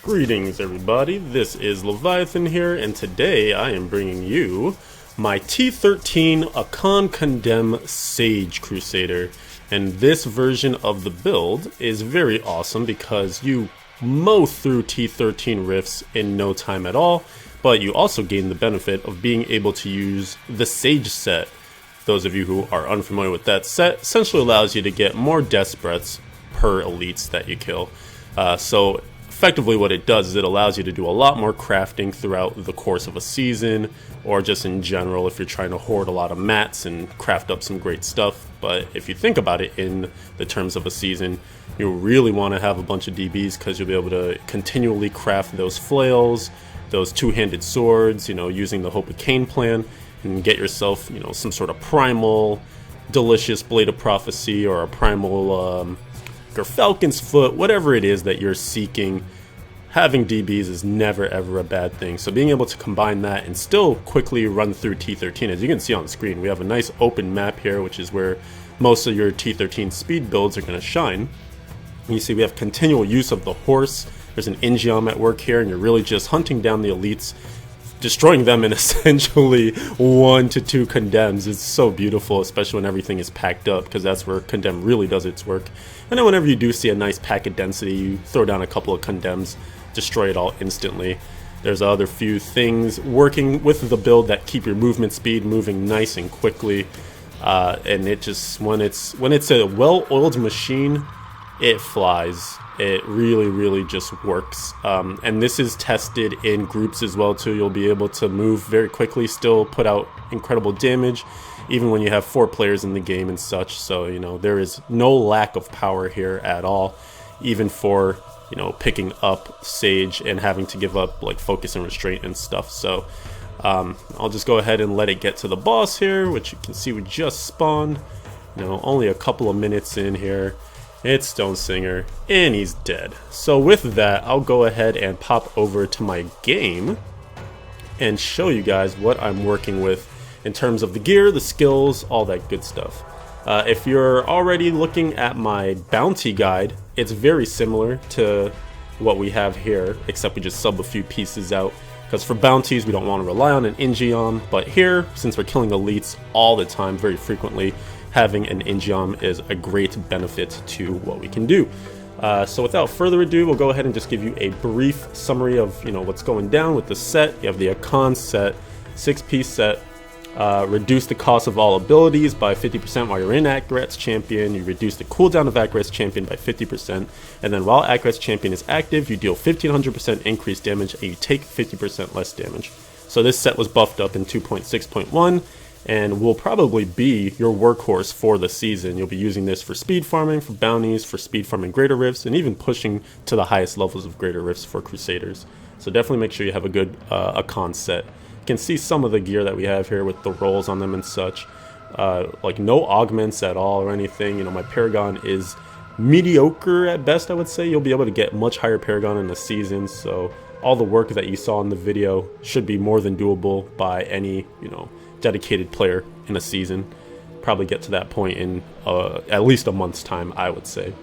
Greetings everybody, this is Leviathan here, and today I am bringing you my T13 Akkhan Condemn Sage Crusader. And this version of the build is very awesome because you mow through T13 rifts in no time at all, but you also gain the benefit of being able to use the Sage set. Those of you who are unfamiliar with that set, essentially allows you to get more death breaths per elites that you kill. So effectively what it does is it allows you to do a lot more crafting throughout the course of a season, or just in general if you're trying to hoard a lot of mats and craft up some great stuff. But if you think about it in the terms of a season, you really want to have a bunch of DBs because you'll be able to continually craft those flails, those two-handed swords, using the Hope of Cain plan, and get yourself, some sort of primal, delicious Blade of Prophecy or a primal Falcon's Foot, whatever it is that you're seeking. Having DBs is never ever a bad thing, so being able to combine that and still quickly run through T13, as you can see on the screen, we have a nice open map here, which is where most of your T13 speed builds are going to shine. And you see we have continual use of the horse. There's an Ingeom at work here, and you're really just hunting down the elites, destroying them in essentially 1 to 2 condemns. It's so beautiful, especially when everything is packed up, because that's where condemn really does its work. And then whenever you do see a nice pack of density, you throw down a couple of condemns, destroy it all instantly. There's other few things working with the build that keep your movement speed moving nice and quickly, and it just, when it's a well-oiled machine, it flies. It really just works, and this is tested in groups as well too. You'll be able to move very quickly, still put out incredible damage even when you have 4 players in the game and such. So there is no lack of power here at all, even for picking up Sage and having to give up like focus and restraint and stuff. So I'll just go ahead and let it get to the boss here, which you can see we just spawned. Only a couple of minutes in here. It's Stone Singer, and he's dead. So with that, I'll go ahead and pop over to my game and show you guys what I'm working with in terms of the gear, the skills, all that good stuff. If you're already looking at my bounty guide, it's very similar to what we have here, except we just sub a few pieces out, because for bounties we don't want to rely on an Ingeom, but here, since we're killing elites all the time, very frequently, having an Ingeom is a great benefit to what we can do. So without further ado, we'll go ahead and just give you a brief summary of what's going down with the set. You have the Akkhan set, 6-piece set. Reduce the cost of all abilities by 50% while you're in Akkhan's Champion. You reduce the cooldown of Akkhan's Champion by 50%, and then while Akkhan's Champion is active, you deal 1500% increased damage and you take 50% less damage. So this set was buffed up in 2.6.1 and will probably be your workhorse for the season. You'll be using this for speed farming, for bounties, for speed farming greater rifts, and even pushing to the highest levels of greater rifts for Crusaders. So definitely make sure you have a good Akkhan set. You can see some of the gear that we have here with the rolls on them and such. Like no augments at all or anything. My Paragon is mediocre at best, I would say. You'll be able to get much higher Paragon in the season, so all the work that you saw in the video should be more than doable by any dedicated player in a season. Probably get to that point in at least a month's time, I would say.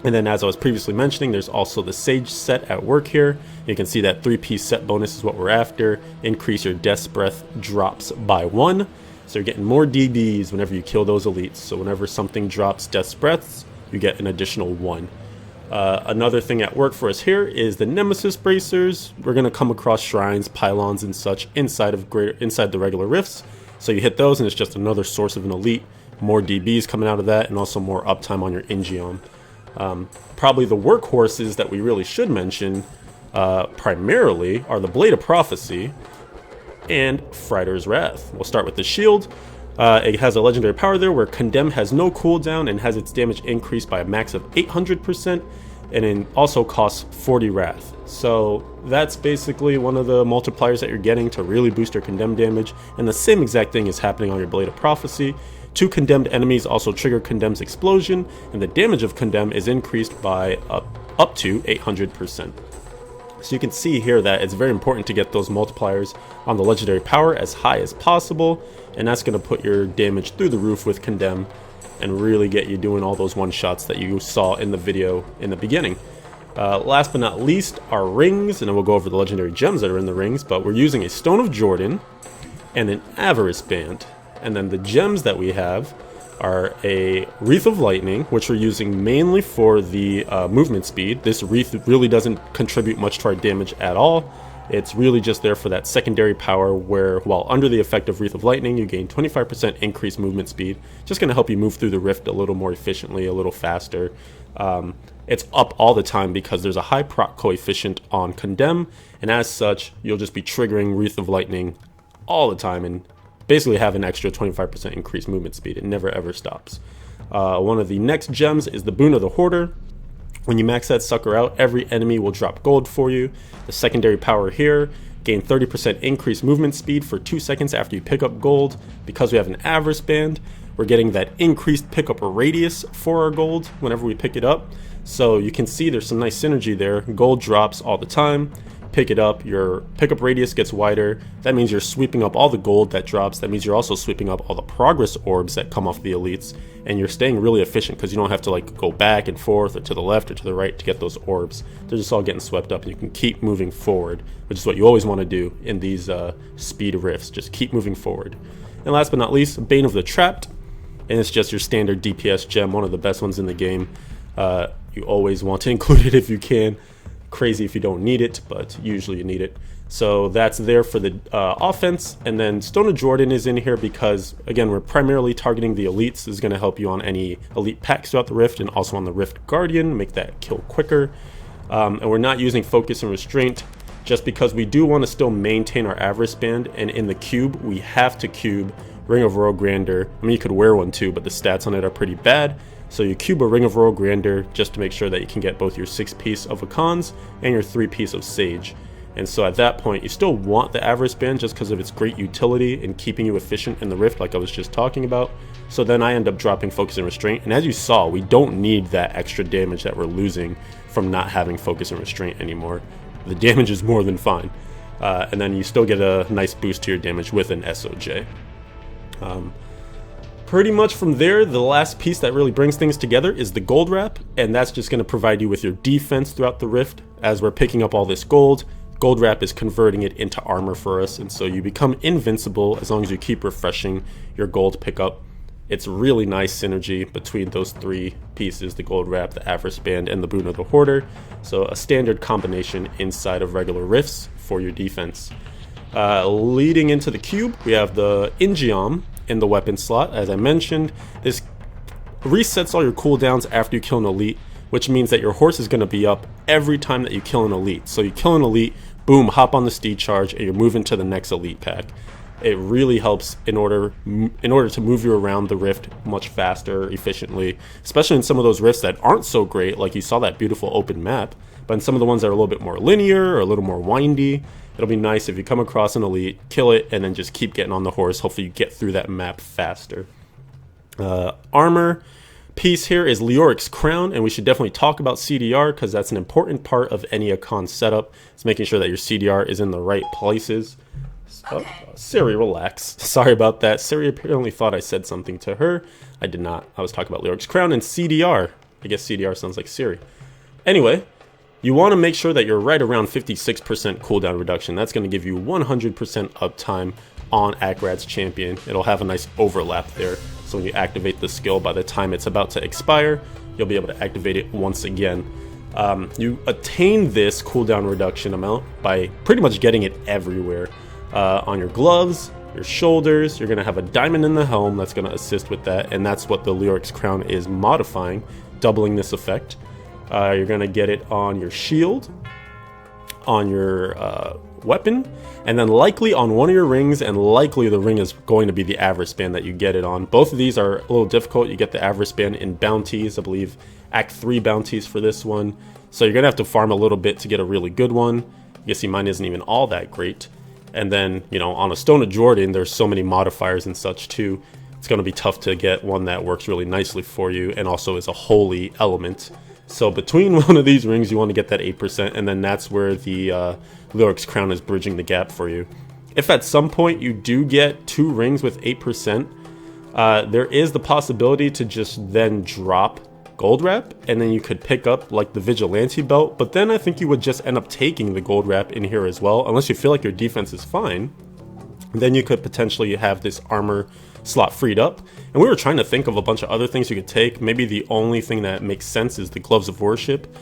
And then, as I was previously mentioning, there's also the Sage set at work here. You can see that 3-piece set bonus is what we're after. Increase your death breath drops by 1. So you're getting more DBs whenever you kill those elites. So whenever something drops death breaths, you get an additional 1. Another thing at work for us here is the Nemesis Bracers. We're going to come across shrines, pylons, and such inside the regular rifts. So you hit those, and it's just another source of an elite. More DBs coming out of that, and also more uptime on your Ingeom. Probably the workhorses that we really should mention primarily are the Blade of Prophecy and Frydehr's Wrath. We'll start with the shield. It has a legendary power there where Condemn has no cooldown and has its damage increased by a max of 800%, and it also costs 40 Wrath. So that's basically one of the multipliers that you're getting to really boost your Condemn damage, and the same exact thing is happening on your Blade of Prophecy. 2 condemned enemies also trigger Condemn's explosion, and the damage of Condemn is increased by up to 800%. So you can see here that it's very important to get those multipliers on the legendary power as high as possible, and that's going to put your damage through the roof with Condemn and really get you doing all those one-shots that you saw in the video in the beginning. Last but not least, our rings, and then we'll go over the legendary gems that are in the rings, but we're using a Stone of Jordan and an Avarice Band. And then the gems that we have are a Wreath of Lightning, which we're using mainly for the movement speed. This wreath really doesn't contribute much to our damage at all. It's really just there for that secondary power where, while under the effect of Wreath of Lightning, you gain 25% increased movement speed. Just going to help you move through the rift a little more efficiently, a little faster. It's up all the time because there's a high proc coefficient on Condemn, and as such, you'll just be triggering Wreath of Lightning all the time and basically have an extra 25% increased movement speed. It never ever stops. One of the next gems is the Boon of the Hoarder. When you max that sucker out, every enemy will drop gold for you. The secondary power here, gain 30% increased movement speed for 2 seconds after you pick up gold. Because we have an Avarice Band, we're getting that increased pickup radius for our gold whenever we pick it up. So you can see there's some nice synergy there. Gold drops all the time. Pick it up, your pickup radius gets wider. That means you're sweeping up all the gold that drops. That means you're also sweeping up all the progress orbs that come off the elites, and you're staying really efficient because you don't have to like go back and forth or to the left or to the right to get those orbs. They're just all getting swept up and you can keep moving forward, which is what you always want to do in these speed rifts. Just keep moving forward. And last but not least, Bane of the Trapped, and it's just your standard DPS gem, one of the best ones in the game. You always want to include it if you can. Crazy if you don't need it, but usually you need it. So that's there for the offense. And then Stone of Jordan is in here because, again, we're primarily targeting the elites. This is going to help you on any elite packs throughout the rift and also on the Rift Guardian, make that kill quicker. And we're not using Focus and Restraint just because we do want to still maintain our Avarice Band. And in the cube, we have to cube Ring of Royal Grandeur. I mean, you could wear one too, but the stats on it are pretty bad. So you cube a Ring of Royal Grandeur just to make sure that you can get both your 6-piece of Akkhan's and your 3-piece of Sage. And so at that point, you still want the Avarice Band just because of its great utility in keeping you efficient in the Rift like I was just talking about. So then I end up dropping Focus and Restraint. And as you saw, we don't need that extra damage that we're losing from not having Focus and Restraint anymore. The damage is more than fine. And then you still get a nice boost to your damage with an SOJ. Pretty much from there, the last piece that really brings things together is the gold wrap, and that's just going to provide you with your defense throughout the rift. As we're picking up all this gold, gold wrap is converting it into armor for us, and so you become invincible as long as you keep refreshing your gold pickup. It's really nice synergy between those 3 pieces, the gold wrap, the Avarice Band, and the Boon of the Hoarder. So a standard combination inside of regular rifts for your defense. Leading into the cube, we have the Ingeom in the weapon slot. As I mentioned, this resets all your cooldowns after you kill an elite, which means that your horse is going to be up every time that you kill an elite. So you kill an elite, boom, hop on the steed charge, and you're moving to the next elite pack. It really helps in order to move you around the rift much faster, efficiently, especially in some of those rifts that aren't so great, like you saw that beautiful open map, but in some of the ones that are a little bit more linear or a little more windy, it'll be nice if you come across an elite, kill it, and then just keep getting on the horse. Hopefully you get through that map faster. Armor piece here is Leoric's Crown, and we should definitely talk about CDR because that's an important part of any Akkhan setup. It's making sure that your CDR is in the right places. Siri, relax. Sorry about that. Siri apparently thought I said something to her. I did not. I was talking about Leoric's Crown and CDR. I guess CDR sounds like Siri. Anyway, you want to make sure that you're right around 56% cooldown reduction. That's going to give you 100% uptime on Akkrad's champion. It'll have a nice overlap there. So when you activate the skill, by the time it's about to expire, you'll be able to activate it once again. You attain this cooldown reduction amount by pretty much getting it everywhere. On your gloves, your shoulders, you're going to have a diamond in the helm that's going to assist with that, and that's what the Leoric's Crown is modifying, doubling this effect. You're going to get it on your shield, on your weapon, and then likely on one of your rings, and likely the ring is going to be the Avarice Band that you get it on. Both of these are a little difficult. You get the Avarice Band in bounties, I believe Act 3 bounties for this one, so you're going to have to farm a little bit to get a really good one. You see mine isn't even all that great. And then, you know, on a Stone of Jordan, there's so many modifiers and such too. It's going to be tough to get one that works really nicely for you and also is a holy element. So between one of these rings, you want to get that 8%, and then that's where the Leoric's Crown is bridging the gap for you. If at some point you do get 2 rings with 8%, there is the possibility to just then drop gold wrap, and then you could pick up like the vigilante belt, but then I think you would just end up taking the gold wrap in here as well, unless you feel like your defense is fine. Then you could potentially have this armor slot freed up, and we were trying to think of a bunch of other things you could take. Maybe the only thing that makes sense is the gloves of worship.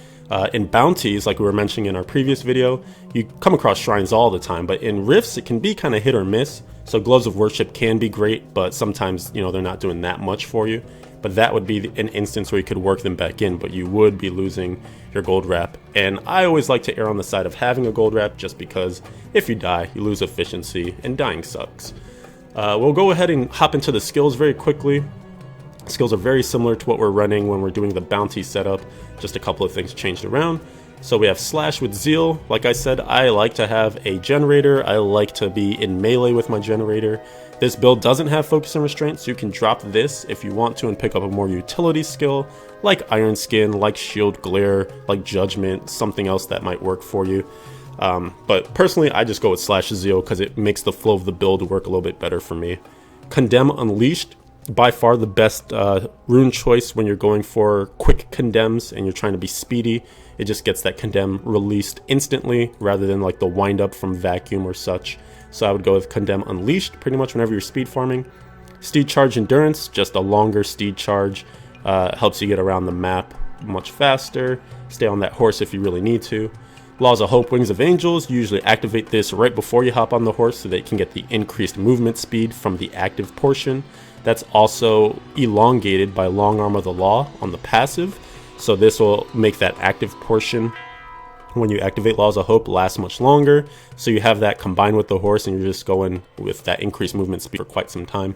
In bounties, like we were mentioning in our previous video, you come across shrines all the time, but in rifts it can be kind of hit or miss. So gloves of worship can be great, but sometimes, you know, they're not doing that much for you. But that would be an instance where you could work them back in, but you would be losing your gold wrap. And I always like to err on the side of having a gold wrap, just because if you die, you lose efficiency, and dying sucks. We'll go ahead and hop into the skills very quickly. Skills are very similar to what we're running when we're doing the bounty setup, just a couple of things changed around. So we have Slash with Zeal. Like I said, I like to have a generator. I like to be in melee with my generator. This build doesn't have focus and restraint, so you can drop this if you want to and pick up a more utility skill, like Iron Skin, like Shield Glare, like Judgment, something else that might work for you. But personally, I just go with Slash Zeal because it makes the flow of the build work a little bit better for me. Condemn Unleashed, by far the best rune choice when you're going for quick condemns and you're trying to be speedy. It just gets that condemn released instantly rather than like the wind up from vacuum or such. So I would go with Condemn Unleashed pretty much whenever you're speed farming. Steed Charge Endurance, just a longer steed charge, helps you get around the map much faster. Stay on that horse if you really need to. Laws of Hope, Wings of Angels, you usually activate this right before you hop on the horse so that you can get the increased movement speed from the active portion. That's also elongated by Long Arm of the Law on the passive, so this will make that active portion when you activate Laws of Hope last much longer. So you have that combined with the horse and you're just going with that increased movement speed for quite some time.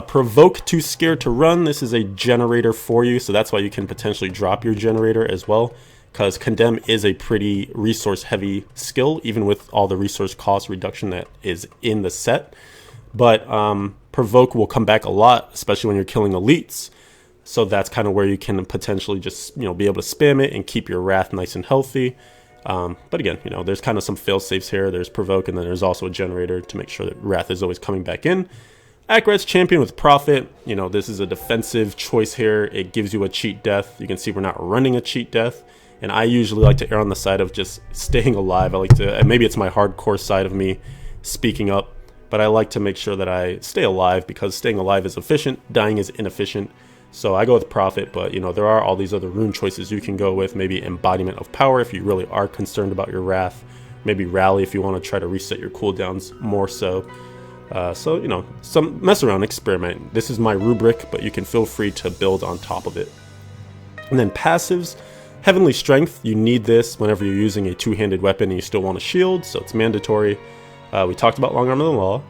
Provoke Too Scared to Run, this is a generator for you, so that's why you can potentially drop your generator as well, because Condemn is a pretty resource heavy skill, even with all the resource cost reduction that is in the set. But Provoke will come back a lot, especially when you're killing elites. So that's kind of where you can potentially just, you know, be able to spam it and keep your Wrath nice and healthy. But again, you know, there's kind of some fail safes here. There's Provoke, and then there's also a generator to make sure that Wrath is always coming back in. Akrat's Champion with Prophet. You know, this is a defensive choice here. It gives you a cheat death. You can see we're not running a cheat death. And I usually like to err on the side of just staying alive. I like to, and maybe it's my hardcore side of me speaking up, but I like to make sure that I stay alive because staying alive is efficient, dying is inefficient. So I go with Prophet, but you know, there are all these other rune choices you can go with. Maybe Embodiment of Power if you really are concerned about your Wrath. Maybe Rally if you want to try to reset your cooldowns more so. So, you know, some mess around, experiment. This is my rubric, but you can feel free to build on top of it. And then passives. Heavenly Strength, you need this whenever you're using a two-handed weapon and you still want a shield, so it's mandatory. We talked about Long Arm of the Law.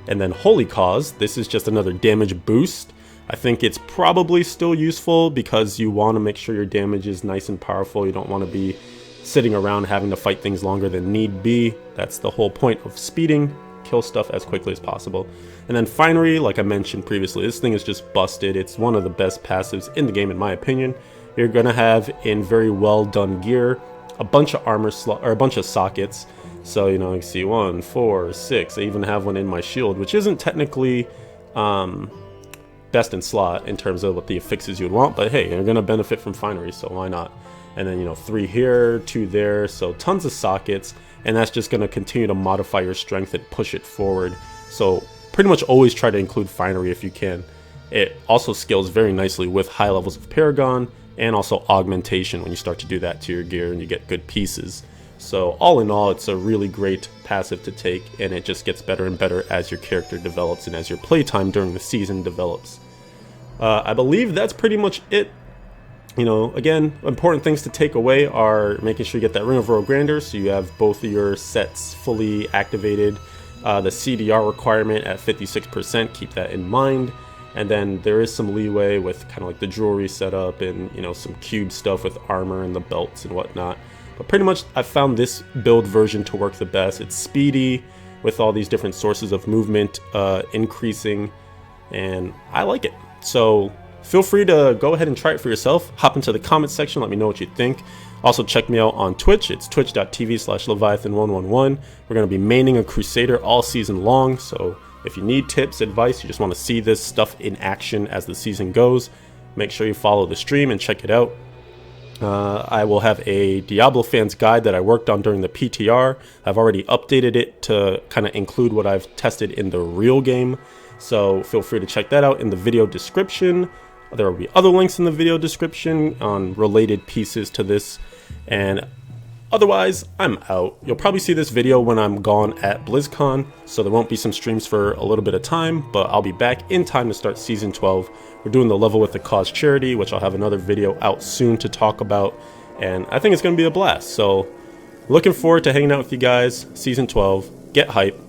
And then Holy Cause, this is just another damage boost. I think it's probably still useful because you want to make sure your damage is nice and powerful. You don't want to be sitting around having to fight things longer than need be. That's the whole point of speeding. Kill stuff as quickly as possible. And then Finery, like I mentioned previously, this thing is just busted. It's one of the best passives in the game in my opinion. You're gonna have in very well done gear a bunch of armor or a bunch of sockets. So you know, you can see 1, 4, 6. I even have one in my shield, which isn't technically best in slot in terms of what the affixes you would want, but hey, you're gonna benefit from Finery, so why not? And then, you know, 3 here, 2 there, so tons of sockets, and that's just gonna continue to modify your strength and push it forward. So pretty much always try to include Finery if you can. It also scales very nicely with high levels of Paragon and also augmentation when you start to do that to your gear and you get good pieces. So all in all, it's a really great passive to take, and it just gets better and better as your character develops and as your playtime during the season develops. I believe that's pretty much it. You know, again, important things to take away are making sure you get that Ring of Royal Grandeur so you have both of your sets fully activated. The CDR requirement at 56%, keep that in mind. And then there is some leeway with kind of like the jewelry setup and, you know, some cube stuff with armor and the belts and whatnot. But pretty much I found this build version to work the best. It's speedy with all these different sources of movement increasing, and I like it. So feel free to go ahead and try it for yourself. Hop into the comment section, let me know what you think. Also check me out on Twitch. It's twitch.tv/Leviathan111. We're going to be maining a Crusader all season long, so if you need tips, advice, you just want to see this stuff in action as the season goes, make sure you follow the stream and check it out. I will have a Diablo fans guide that I worked on during the PTR. I've already updated it to kind of include what I've tested in the real game, so feel free to check that out in the video description. There will be other links in the video description on related pieces to this, and otherwise, I'm out. You'll probably see this video when I'm gone at BlizzCon, so there won't be some streams for a little bit of time, but I'll be back in time to start Season 12. We're doing the Level with the Cause charity, which I'll have another video out soon to talk about, and I think it's going to be a blast. So, looking forward to hanging out with you guys, Season 12. Get hype.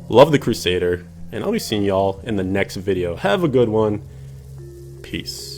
Love the Crusader, and I'll be seeing y'all in the next video. Have a good one. Peace.